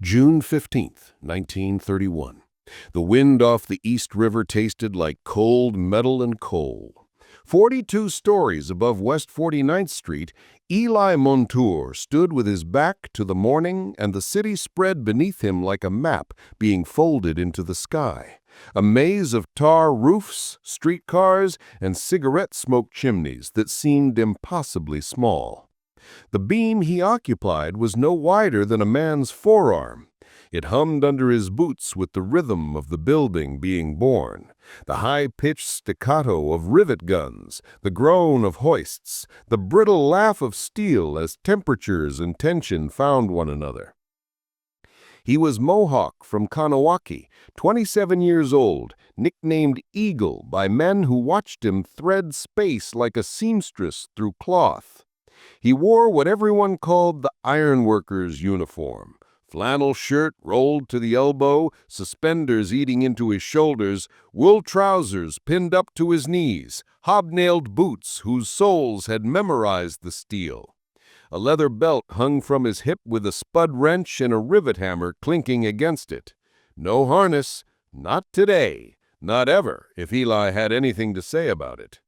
June 15th, 1931. The wind off the East River tasted like cold metal and coal. 42 stories above West 49th Street, Eli Montour stood with his back to the morning and the city spread beneath him like a map being folded into the sky. A maze of tar roofs, streetcars, and cigarette smoke chimneys that seemed impossibly small. The beam he occupied was no wider than a man's forearm. It hummed under his boots with the rhythm of the building being born, the high-pitched staccato of rivet guns, the groan of hoists, the brittle laugh of steel as temperatures and tension found one another. He was Mohawk from Kahnawake, 27 years old, nicknamed Eagle by men who watched him thread space like a seamstress through cloth. He wore what everyone called the ironworker's uniform. Flannel shirt rolled to the elbow, suspenders eating into his shoulders, wool trousers pinned up to his knees, hobnailed boots whose soles had memorized the steel. A leather belt hung from his hip with a spud wrench and a rivet hammer clinking against it. No harness, not today, not ever, if Eli had anything to say about it.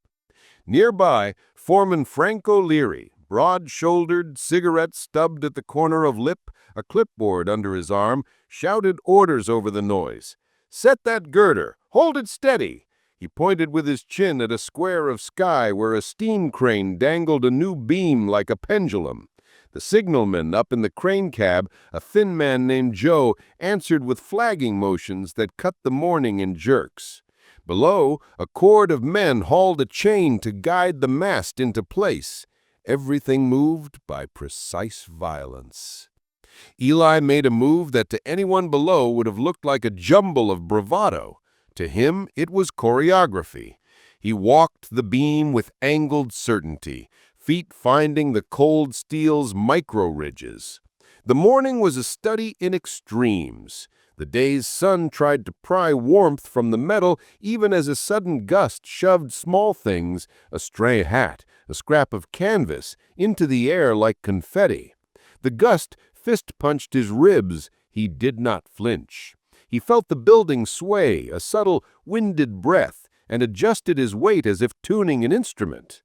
Nearby, Foreman Frank O'Leary, broad-shouldered, cigarette stubbed at the corner of lip, a clipboard under his arm, shouted orders over the noise. "Set that girder! Hold it steady!" He pointed with his chin at a square of sky where a steam crane dangled a new beam like a pendulum. The signalman up in the crane cab, a thin man named Joe, answered with flagging motions that cut the morning in jerks. Below, a cord of men hauled a chain to guide the mast into place. Everything moved by precise violence. Eli made a move that to anyone below would have looked like a jumble of bravado. To him, it was choreography. He walked the beam with angled certainty, feet finding the cold steel's micro-ridges. The morning was a study in extremes. The day's sun tried to pry warmth from the metal even as a sudden gust shoved small things, a stray hat, a scrap of canvas, into the air like confetti. The gust fist-punched his ribs. He did not flinch. He felt the building sway, a subtle, winded breath, and adjusted his weight as if tuning an instrument.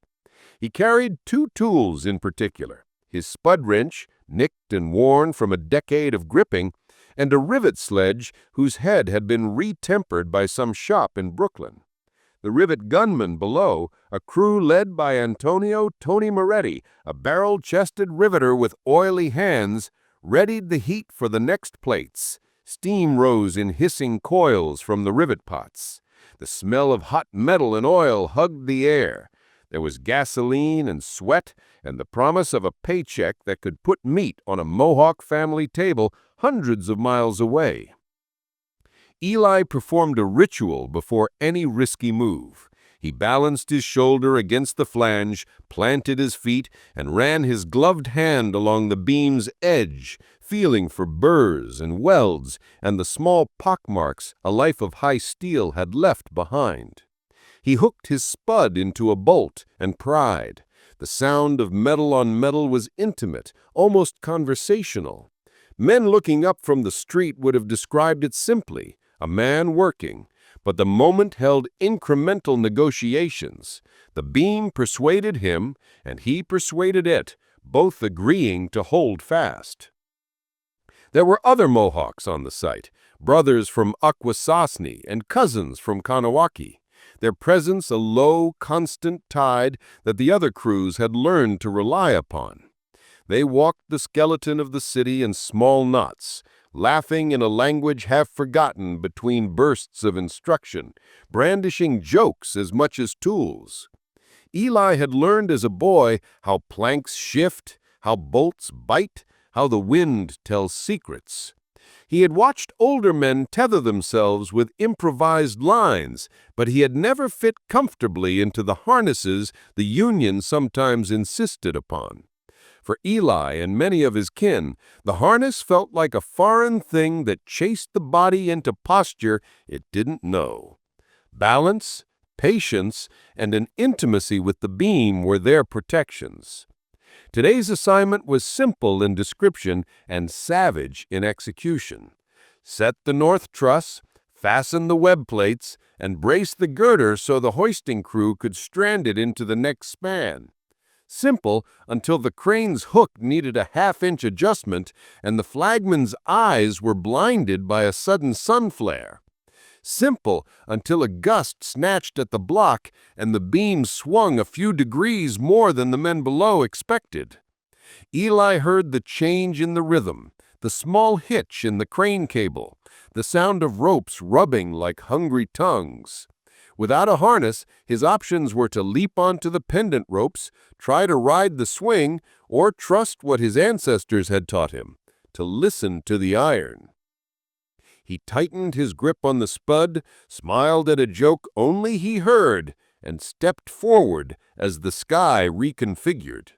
He carried two tools in particular, his spud wrench, nicked and worn from a decade of gripping, and a rivet sledge whose head had been retempered by some shop in Brooklyn. The rivet gunman below, a crew led by Antonio Tony Moretti, a barrel-chested riveter with oily hands, readied the heat for the next plates. Steam rose in hissing coils from the rivet pots. The smell of hot metal and oil hugged the air. There was gasoline and sweat and the promise of a paycheck that could put meat on a Mohawk family table hundreds of miles away. Eli performed a ritual before any risky move. He balanced his shoulder against the flange, planted his feet, and ran his gloved hand along the beam's edge, feeling for burrs and welds and the small pockmarks a life of high steel had left behind. He hooked his spud into a bolt and pried. The sound of metal on metal was intimate, almost conversational. Men looking up from the street would have described it simply, a man working, but the moment held incremental negotiations. The beam persuaded him, and he persuaded it, both agreeing to hold fast. There were other Mohawks on the site, brothers from Akwesasne and cousins from Kahnawake. Their presence a low, constant tide that the other crews had learned to rely upon. They walked the skeleton of the city in small knots, laughing in a language half forgotten between bursts of instruction, brandishing jokes as much as tools. Eli had learned as a boy how planks shift, how bolts bite, how the wind tells secrets. He had watched older men tether themselves with improvised lines, but he had never fit comfortably into the harnesses the union sometimes insisted upon. For Eli and many of his kin, the harness felt like a foreign thing that chased the body into posture it didn't know. Balance, patience, and an intimacy with the beam were their protections. Today's assignment was simple in description and savage in execution. Set the north truss, fasten the web plates, and brace the girder so the hoisting crew could strand it into the next span. Simple until the crane's hook needed a half-inch adjustment and the flagman's eyes were blinded by a sudden sun flare. Simple until a gust snatched at the block and the beam swung a few degrees more than the men below expected. Eli heard the change in the rhythm, the small hitch in the crane cable, the sound of ropes rubbing like hungry tongues. Without a harness, his options were to leap onto the pendant ropes, try to ride the swing, or trust what his ancestors had taught him, to listen to the iron. He tightened his grip on the spud, smiled at a joke only he heard, and stepped forward as the sky reconfigured.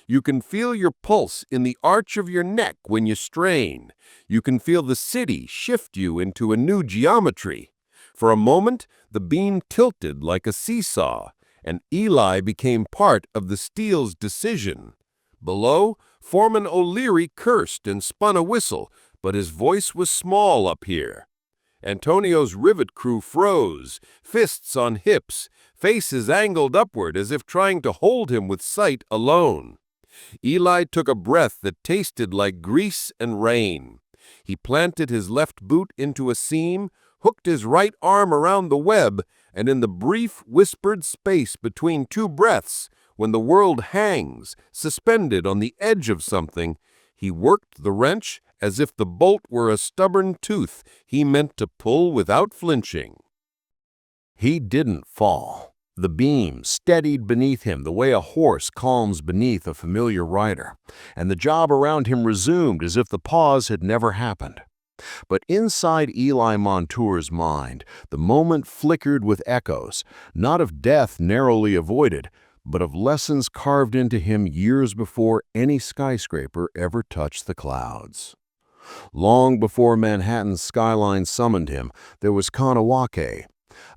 You can feel your pulse in the arch of your neck when you strain. You can feel the city shift you into a new geometry. For a moment, the beam tilted like a seesaw, and Eli became part of the steel's decision. Below, Foreman O'Leary cursed and spun a whistle, but his voice was small up here. Antonio's rivet crew froze, fists on hips, faces angled upward as if trying to hold him with sight alone. Eli took a breath that tasted like grease and rain. He planted his left boot into a seam, hooked his right arm around the web, and in the brief, whispered space between two breaths, when the world hangs, suspended on the edge of something, he worked the wrench as if the bolt were a stubborn tooth he meant to pull without flinching. He didn't fall. The beam steadied beneath him the way a horse calms beneath a familiar rider, and the job around him resumed as if the pause had never happened. But inside Eli Montour's mind, the moment flickered with echoes, not of death narrowly avoided, but of lessons carved into him years before any skyscraper ever touched the clouds. Long before Manhattan's skyline summoned him, there was Kahnawake,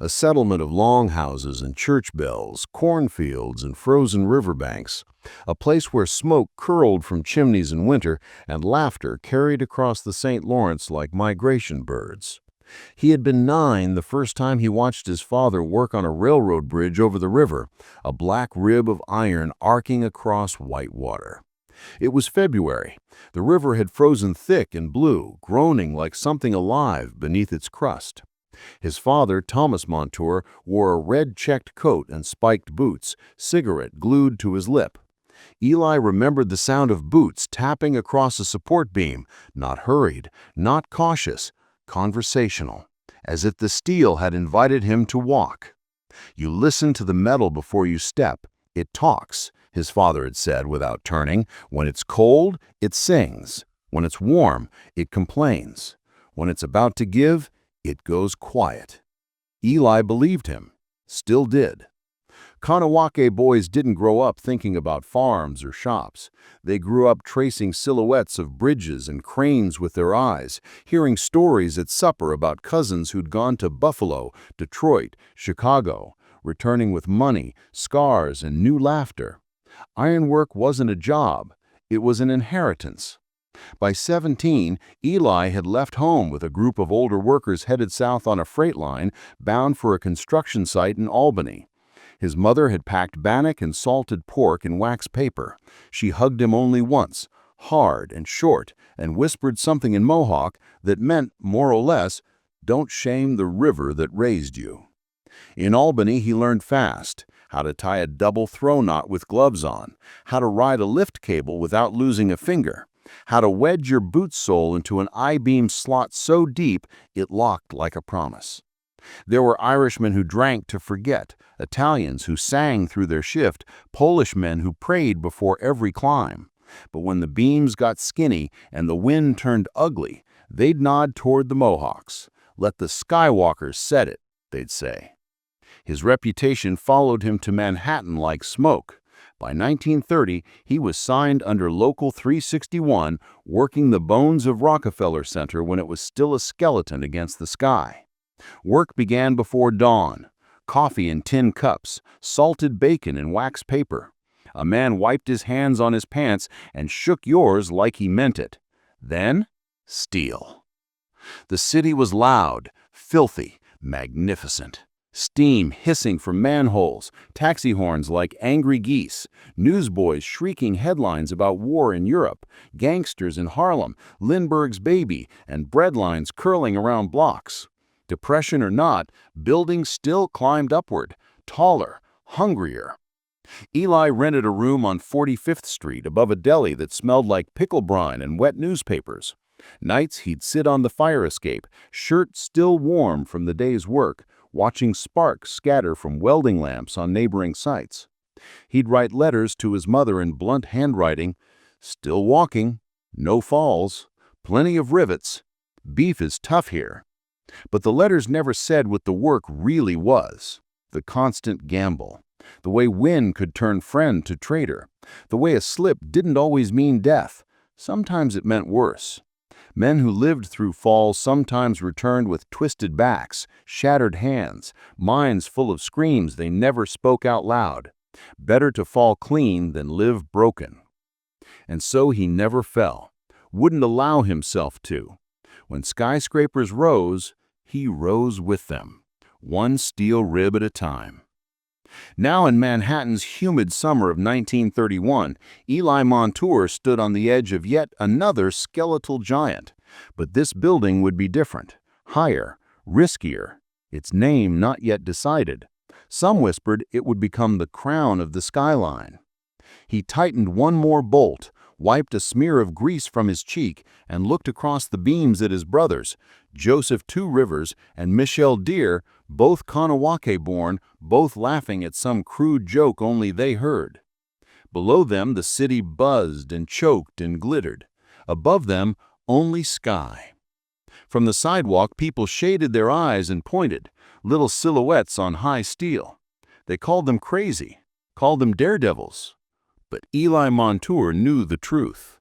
a settlement of longhouses and church bells, cornfields and frozen riverbanks, a place where smoke curled from chimneys in winter and laughter carried across the St. Lawrence like migration birds. He had been 9 the first time he watched his father work on a railroad bridge over the river, a black rib of iron arcing across white water. It was February. The river had frozen thick and blue, groaning like something alive beneath its crust. His father, Thomas Montour, wore a red-checked coat and spiked boots, cigarette glued to his lip. Eli remembered the sound of boots tapping across a support beam, not hurried, not cautious, conversational, as if the steel had invited him to walk. "You listen to the metal before you step. It talks," his father had said without turning. "When it's cold, it sings. When it's warm, it complains. When it's about to give, it goes quiet." Eli believed him, still did. Kahnawake boys didn't grow up thinking about farms or shops. They grew up tracing silhouettes of bridges and cranes with their eyes, hearing stories at supper about cousins who'd gone to Buffalo, Detroit, Chicago, returning with money, scars, and new laughter. Ironwork wasn't a job, it was an inheritance. By 17, Eli had left home with a group of older workers headed south on a freight line bound for a construction site in Albany. His mother had packed bannock and salted pork in wax paper. She hugged him only once, hard and short, and whispered something in Mohawk that meant, more or less, "Don't shame the river that raised you." In Albany, he learned fast how to tie a double throw knot with gloves on, how to ride a lift cable without losing a finger, how to wedge your boot sole into an I-beam slot so deep it locked like a promise. There were Irishmen who drank to forget, Italians who sang through their shift, Polish men who prayed before every climb. But when the beams got skinny and the wind turned ugly, they'd nod toward the Mohawks. "Let the Skywalkers set it," they'd say. His reputation followed him to Manhattan like smoke. By 1930, he was signed under Local 361, working the bones of Rockefeller Center when it was still a skeleton against the sky. Work began before dawn. Coffee in tin cups, salted bacon in wax paper. A man wiped his hands on his pants and shook yours like he meant it. Then, steel. The city was loud, filthy, magnificent. Steam hissing from manholes, taxi horns like angry geese, newsboys shrieking headlines about war in Europe, gangsters in Harlem, Lindbergh's baby, and breadlines curling around blocks. Depression or not, buildings still climbed upward, taller, hungrier. Eli rented a room on 45th Street above a deli that smelled like pickle brine and wet newspapers. Nights he'd sit on the fire escape, shirt still warm from the day's work, watching sparks scatter from welding lamps on neighboring sites. He'd write letters to his mother in blunt handwriting, "Still walking, no falls, plenty of rivets, beef is tough here." But the letters never said what the work really was. The constant gamble. The way wind could turn friend to traitor. The way a slip didn't always mean death. Sometimes it meant worse. Men who lived through falls sometimes returned with twisted backs, shattered hands, minds full of screams they never spoke out loud. Better to fall clean than live broken. And so he never fell, wouldn't allow himself to. When skyscrapers rose, he rose with them, one steel rib at a time. Now in Manhattan's humid summer of 1931, Eli Montour stood on the edge of yet another skeletal giant. But this building would be different, higher, riskier, its name not yet decided. Some whispered it would become the crown of the Skyline. He tightened one more bolt, wiped a smear of grease from his cheek, and looked across the beams at his brothers, Joseph Two Rivers and Michelle Deere, both Kahnawake-born, both laughing at some crude joke only they heard. Below them the city buzzed and choked and glittered. Above them, only sky. From the sidewalk, people shaded their eyes and pointed, little silhouettes on high steel. They called them crazy, called them daredevils. But Eli Montour knew the truth.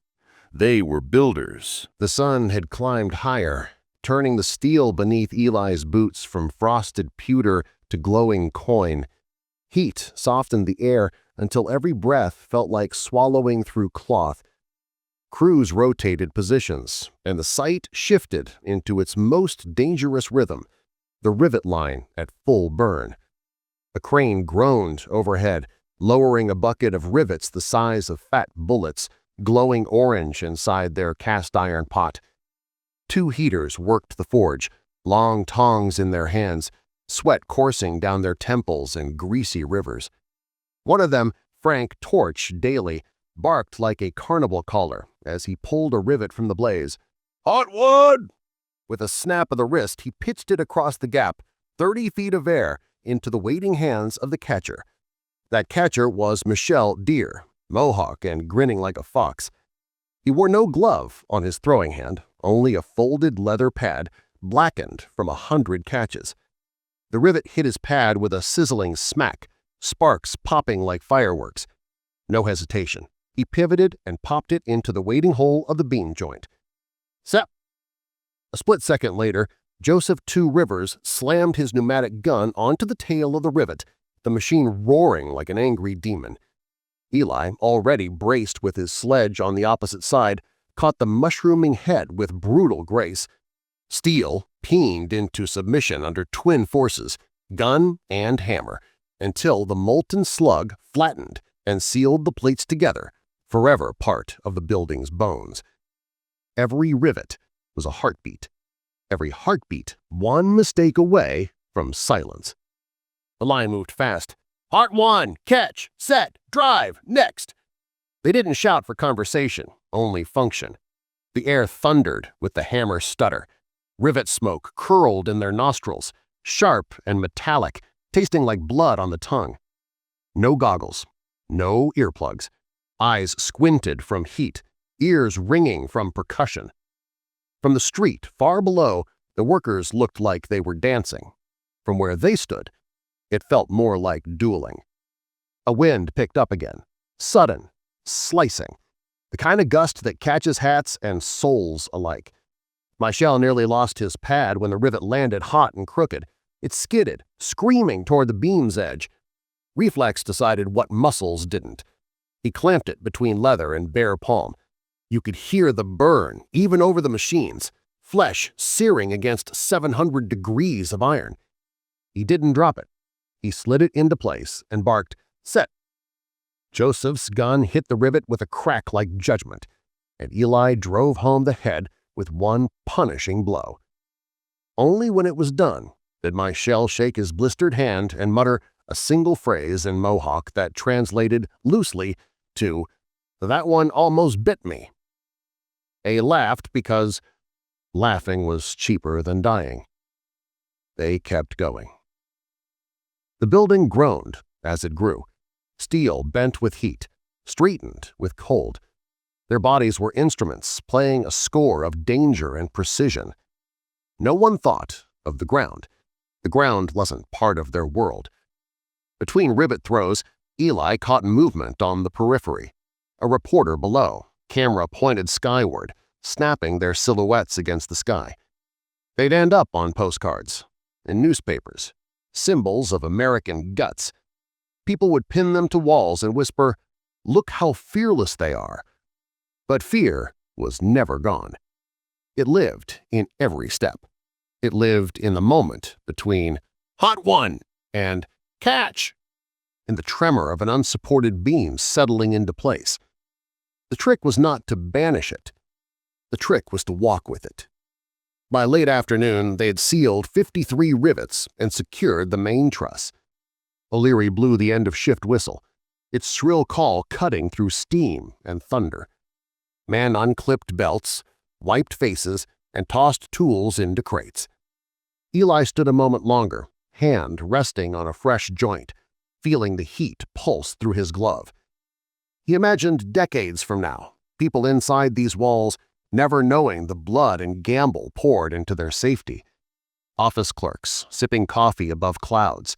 They were builders. The sun had climbed higher, turning the steel beneath Eli's boots from frosted pewter to glowing coin. Heat softened the air until every breath felt like swallowing through cloth. Crews rotated positions, and the site shifted into its most dangerous rhythm, the rivet line at full burn. A crane groaned overhead, lowering a bucket of rivets the size of fat bullets, glowing orange inside their cast-iron pot. Two heaters worked the forge, long tongs in their hands, sweat coursing down their temples in greasy rivers. One of them, Frank Torch Daly, barked like a carnival caller as he pulled a rivet from the blaze. "Hot wood!" With a snap of the wrist, he pitched it across the gap, 30 feet of air, into the waiting hands of the catcher. That catcher was Michelle Deere, Mohawk and grinning like a fox. He wore no glove on his throwing hand, only a folded leather pad, blackened from 100 catches. The rivet hit his pad with a sizzling smack, sparks popping like fireworks. No hesitation. He pivoted and popped it into the waiting hole of the beam joint. Set! A split second later, Joseph Two Rivers slammed his pneumatic gun onto the tail of the rivet, the machine roaring like an angry demon. Eli, already braced with his sledge on the opposite side, caught the mushrooming head with brutal grace. Steel peened into submission under twin forces, gun and hammer, until the molten slug flattened and sealed the plates together, forever part of the building's bones. Every rivet was a heartbeat. Every heartbeat one mistake away from silence. The line moved fast. "Part 1, catch, set, drive, next!" They didn't shout for conversation, only function. The air thundered with the hammer stutter. Rivet smoke curled in their nostrils, sharp and metallic, tasting like blood on the tongue. No goggles, no earplugs. Eyes squinted from heat, ears ringing from percussion. From the street, far below, the workers looked like they were dancing. From where they stood, it felt more like dueling. A wind picked up again, sudden, slicing, the kind of gust that catches hats and souls alike. Michel nearly lost his pad when the rivet landed hot and crooked. It skidded, screaming toward the beam's edge. Reflex decided what muscles didn't. He clamped it between leather and bare palm. You could hear the burn, even over the machines, flesh searing against 700 degrees of iron. He didn't drop it. He slid it into place and barked, "Set." Joseph's gun hit the rivet with a crack like judgment, and Eli drove home the head with one punishing blow. Only when it was done did my shell shake his blistered hand and mutter a single phrase in Mohawk that translated loosely to, "That one almost bit me." They laughed because laughing was cheaper than dying. They kept going. The building groaned as it grew. Steel bent with heat, straightened with cold. Their bodies were instruments playing a score of danger and precision. No one thought of the ground. The ground wasn't part of their world. Between rivet throws, Eli caught movement on the periphery. A reporter below, camera pointed skyward, snapping their silhouettes against the sky. They'd end up on postcards, in newspapers, symbols of American guts. People would pin them to walls and whisper, "Look how fearless they are." But fear was never gone. It lived in every step. It lived in the moment between "Hot one" and "Catch," in the tremor of an unsupported beam settling into place. The trick was not to banish it. The trick was to walk with it. By late afternoon, they had sealed 53 rivets and secured the main truss. O'Leary blew the end-of-shift whistle, its shrill call cutting through steam and thunder. Men unclipped belts, wiped faces, and tossed tools into crates. Eli stood a moment longer, hand resting on a fresh joint, feeling the heat pulse through his glove. He imagined decades from now, people inside these walls never knowing the blood and gamble poured into their safety. Office clerks sipping coffee above clouds.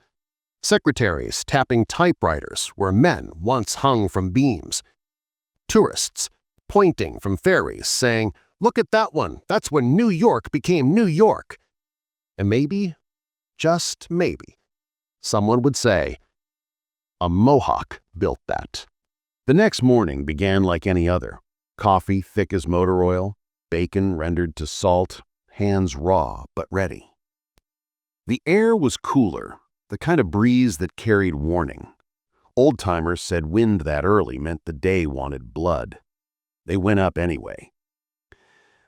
Secretaries tapping typewriters where men once hung from beams. Tourists pointing from ferries saying, "Look at that one, that's when New York became New York." And maybe, just maybe, someone would say, "A Mohawk built that." The next morning began like any other. Coffee thick as motor oil, bacon rendered to salt, hands raw but ready. The air was cooler, the kind of breeze that carried warning. Old-timers said wind that early meant the day wanted blood. They went up anyway.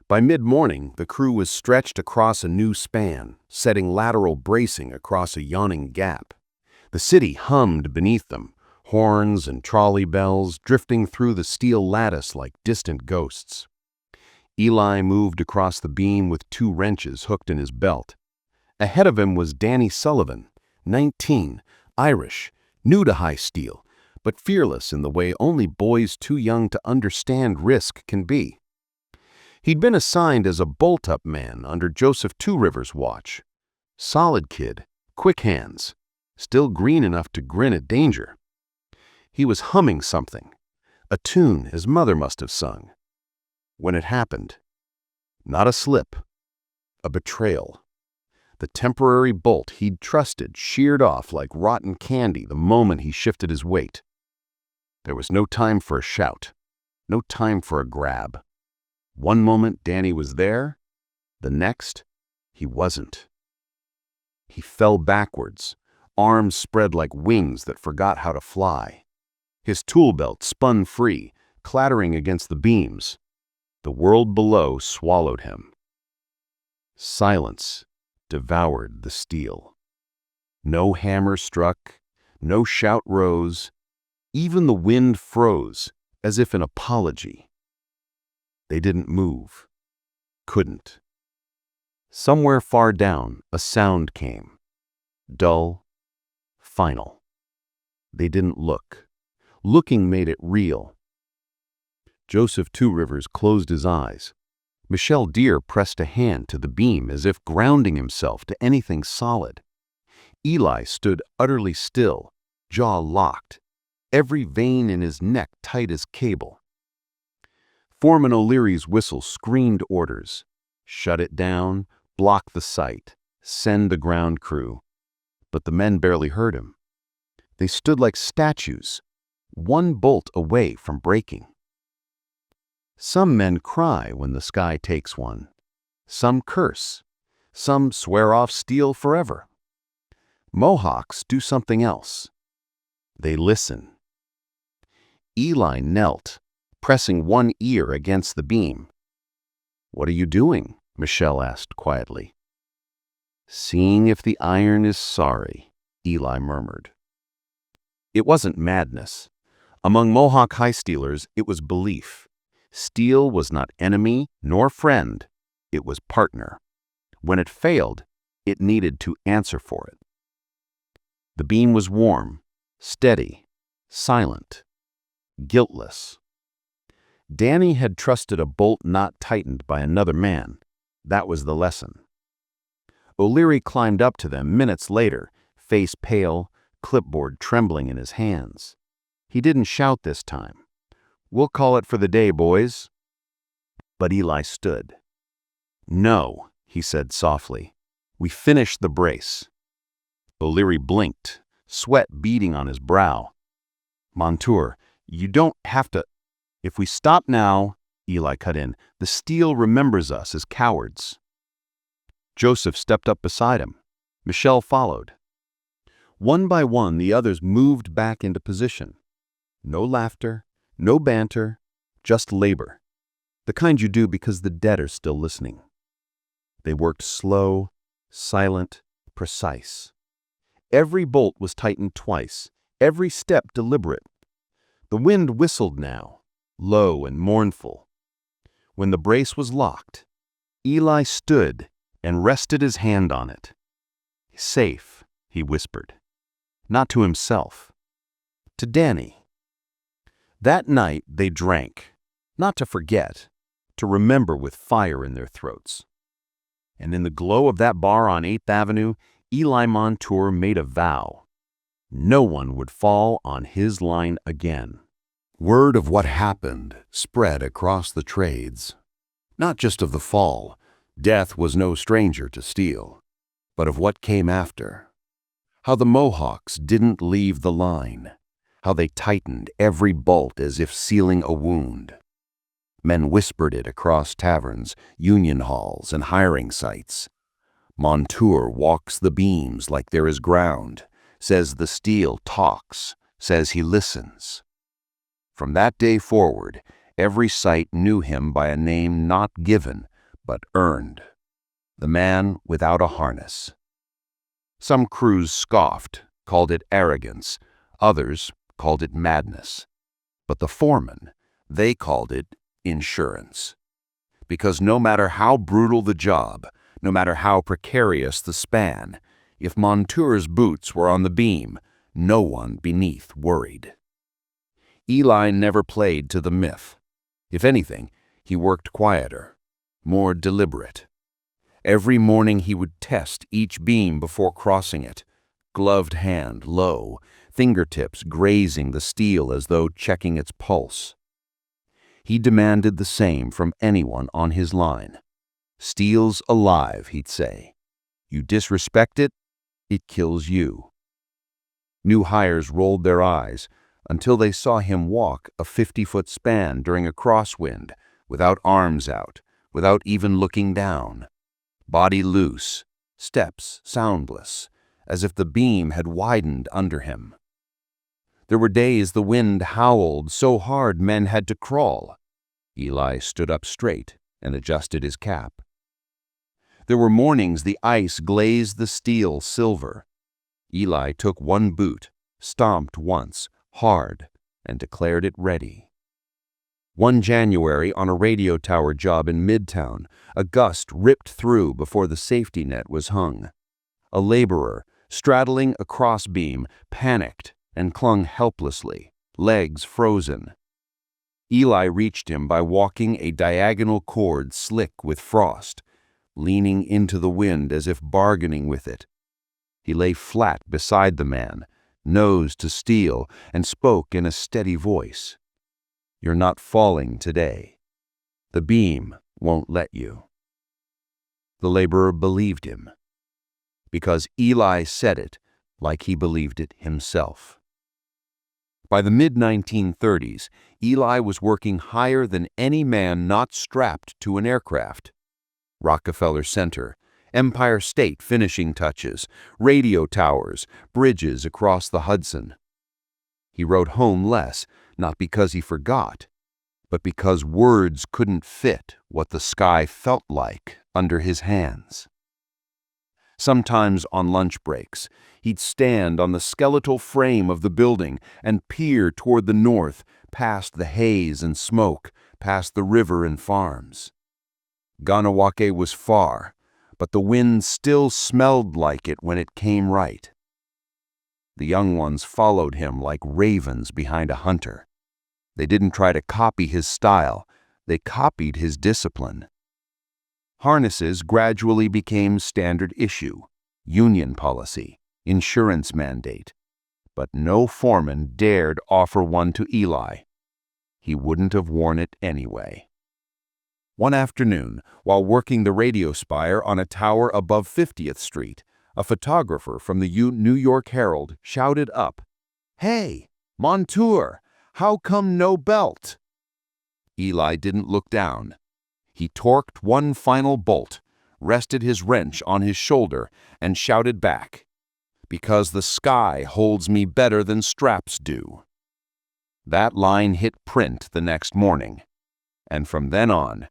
By mid-morning, the crew was stretched across a new span, setting lateral bracing across a yawning gap. The city hummed beneath them, horns and trolley bells drifting through the steel lattice like distant ghosts. Eli moved across the beam with 2 wrenches hooked in his belt. Ahead of him was Danny Sullivan, 19, Irish, new to high steel, but fearless in the way only boys too young to understand risk can be. He'd been assigned as a bolt-up man under Joseph Two Rivers' watch. Solid kid, quick hands, still green enough to grin at danger. He was humming something, a tune his mother must have sung. When it happened, not a slip, a betrayal. The temporary bolt he'd trusted sheared off like rotten candy the moment he shifted his weight. There was no time for a shout, no time for a grab. One moment Danny was there, the next he wasn't. He fell backwards, arms spread like wings that forgot how to fly. His tool belt spun free, clattering against the beams. The world below swallowed him. Silence devoured the steel. No hammer struck, no shout rose. Even the wind froze, as if in apology. They didn't move. Couldn't. Somewhere far down, a sound came. Dull, final. They didn't look. Looking made it real. Joseph Two Rivers closed his eyes. Michelle Deere pressed a hand to the beam as if grounding himself to anything solid. Eli stood utterly still, jaw locked, every vein in his neck tight as cable. Foreman O'Leary's whistle screamed orders. Shut it down, block the site, send the ground crew. But the men barely heard him. They stood like statues, one bolt away from breaking. Some men cry when the sky takes one. Some curse. Some swear off steel forever. Mohawks do something else. They listen. Eli knelt, pressing one ear against the beam. "What are you doing?" Michelle asked quietly. "Seeing if the iron is sorry," Eli murmured. It wasn't madness. Among Mohawk high steelers, it was belief. Steel was not enemy nor friend. It was partner. When it failed, it needed to answer for it. The beam was warm, steady, silent, guiltless. Danny had trusted a bolt not tightened by another man. That was the lesson. O'Leary climbed up to them minutes later, face pale, clipboard trembling in his hands. He didn't shout this time. "We'll call it for the day, boys." But Eli stood. "No," he said softly. "We finished the brace." O'Leary blinked, sweat beading on his brow. "Montour, you don't have to—" "If we stop now," Eli cut in, "the steel remembers us as cowards." Joseph stepped up beside him. Michelle followed. One by one, the others moved back into position. No laughter, no banter, just labor. The kind you do because the dead are still listening. They worked slow, silent, precise. Every bolt was tightened twice, every step deliberate. The wind whistled now, low and mournful. When the brace was locked, Eli stood and rested his hand on it. "Safe," he whispered. Not to himself, to Danny. That night they drank, not to forget, to remember with fire in their throats. And in the glow of that bar on 8th Avenue, Eli Montour made a vow. No one would fall on his line again. Word of what happened spread across the trades. Not just of the fall. Death was no stranger to steel. But of what came after. How the Mohawks didn't leave the line. How they tightened every bolt as if sealing a wound. Men whispered it across taverns, union halls, and hiring sites. Montour walks the beams like there is ground, says the steel talks, says he listens. From that day forward, every site knew him by a name not given, but earned. The man without a harness. Some crews scoffed, called it arrogance. Others called it madness. But the foremen, they called it insurance. Because no matter how brutal the job, no matter how precarious the span, if Montour's boots were on the beam, no one beneath worried. Eli never played to the myth. If anything, he worked quieter, more deliberate. Every morning he would test each beam before crossing it, gloved hand low, fingertips grazing the steel as though checking its pulse. He demanded the same from anyone on his line. "Steel's alive," he'd say. "You disrespect it, it kills you." New hires rolled their eyes until they saw him walk a 50-foot span during a crosswind, without arms out, without even looking down. Body loose, steps soundless, as if the beam had widened under him. There were days the wind howled so hard men had to crawl. Eli stood up straight and adjusted his cap. There were mornings the ice glazed the steel silver. Eli took one boot, stomped once, hard, and declared it ready. One January, on a radio tower job in Midtown, a gust ripped through before the safety net was hung. A laborer, straddling a crossbeam, panicked and clung helplessly, legs frozen. Eli reached him by walking a diagonal cord slick with frost, leaning into the wind as if bargaining with it. He lay flat beside the man, nose to steel, and spoke in a steady voice. "You're not falling today. The beam won't let you." The laborer believed him, because Eli said it like he believed it himself. By the mid-1930s, Eli was working higher than any man not strapped to an aircraft. Rockefeller Center, Empire State finishing touches, radio towers, bridges across the Hudson. He wrote home less, not because he forgot, but because words couldn't fit what the sky felt like under his hands. Sometimes on lunch breaks, he'd stand on the skeletal frame of the building and peer toward the north, past the haze and smoke, past the river and farms. Kahnawake was far, but the wind still smelled like it when it came right. The young ones followed him like ravens behind a hunter. They didn't try to copy his style, they copied his discipline. Harnesses gradually became standard issue, union policy, insurance mandate. But no foreman dared offer one to Eli. He wouldn't have worn it anyway. One afternoon, while working the radio spire on a tower above 50th Street, a photographer from the New York Herald shouted up, "Hey, Montour, how come no belt?" Eli didn't look down. He torqued one final bolt, rested his wrench on his shoulder, and shouted back, "Because the sky holds me better than straps do." That line hit print the next morning, and from then on,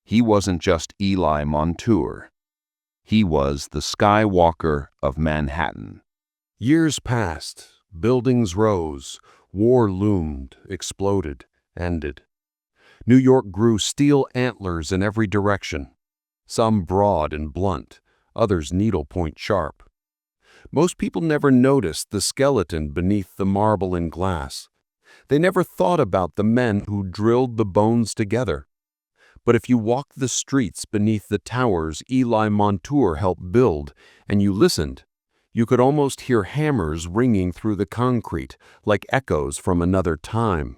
he wasn't just Eli Montour. He was the Skywalker of Manhattan. Years passed, buildings rose, war loomed, exploded, ended. New York grew steel antlers in every direction, some broad and blunt, others needlepoint sharp. Most people never noticed the skeleton beneath the marble and glass. They never thought about the men who drilled the bones together. But if you walked the streets beneath the towers Eli Montour helped build, and you listened, you could almost hear hammers ringing through the concrete like echoes from another time.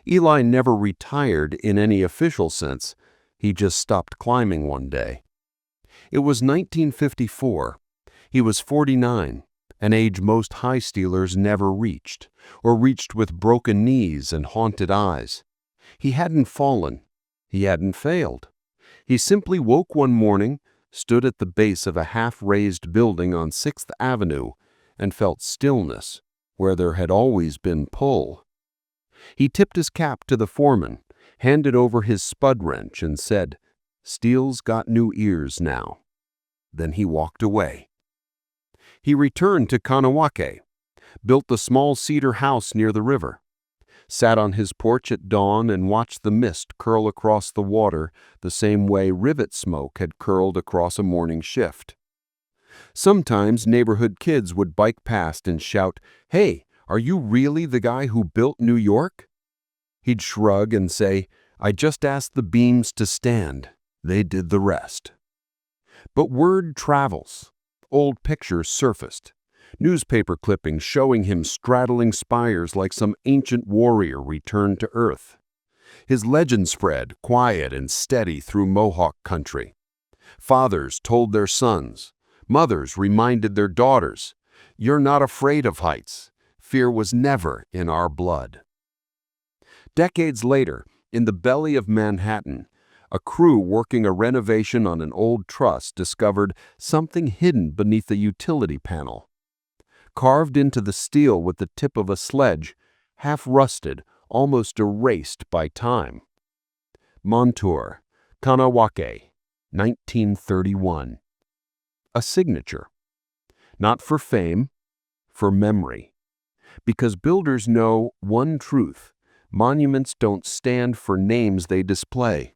Eli never retired in any official sense. He just stopped climbing one day. It was 1954. He was 49, an age most high stealers never reached, or reached with broken knees and haunted eyes. He hadn't fallen. He hadn't failed. He simply woke one morning, stood at the base of a half-raised building on 6th Avenue, and felt stillness where there had always been pull. He tipped his cap to the foreman, handed over his spud wrench, and said, "Steel's got new ears now." Then he walked away. He returned to Kahnawake, built the small cedar house near the river, sat on his porch at dawn and watched the mist curl across the water the same way rivet smoke had curled across a morning shift. Sometimes neighborhood kids would bike past and shout, "Hey, are you really the guy who built New York?" He'd shrug and say, "I just asked the beams to stand. They did the rest." But word travels. Old pictures surfaced. Newspaper clippings showing him straddling spires like some ancient warrior returned to earth. His legend spread, quiet and steady, through Mohawk country. Fathers told their sons. Mothers reminded their daughters, "You're not afraid of heights. Fear was never in our blood." Decades later, in the belly of Manhattan, a crew working a renovation on an old truss discovered something hidden beneath a utility panel. Carved into the steel with the tip of a sledge, half-rusted, almost erased by time. Montour, Kahnawake, 1931. A signature. Not for fame, for memory. Because builders know one truth: monuments don't stand for names they display.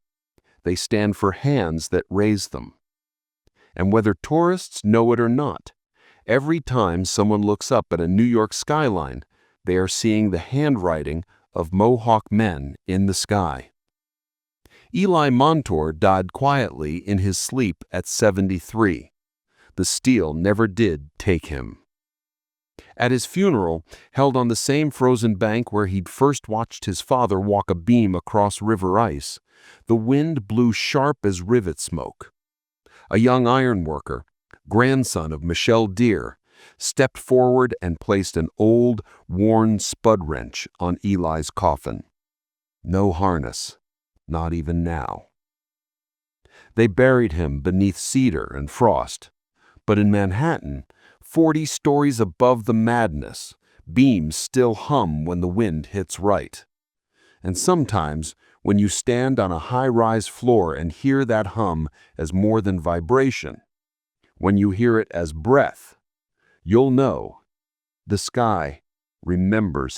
They stand for hands that raise them. And whether tourists know it or not, every time someone looks up at a New York skyline, they are seeing the handwriting of Mohawk men in the sky. Eli Montour died quietly in his sleep at 73. The steel never did take him. At his funeral, held on the same frozen bank where he'd first watched his father walk a beam across river ice, the wind blew sharp as rivet smoke. A young ironworker, grandson of Michelle Deere, stepped forward and placed an old, worn spud wrench on Eli's coffin. No harness, not even now. They buried him beneath cedar and frost, but in Manhattan, 40 stories above the madness, beams still hum when the wind hits right. And sometimes, when you stand on a high-rise floor and hear that hum as more than vibration, when you hear it as breath, you'll know the sky remembers him.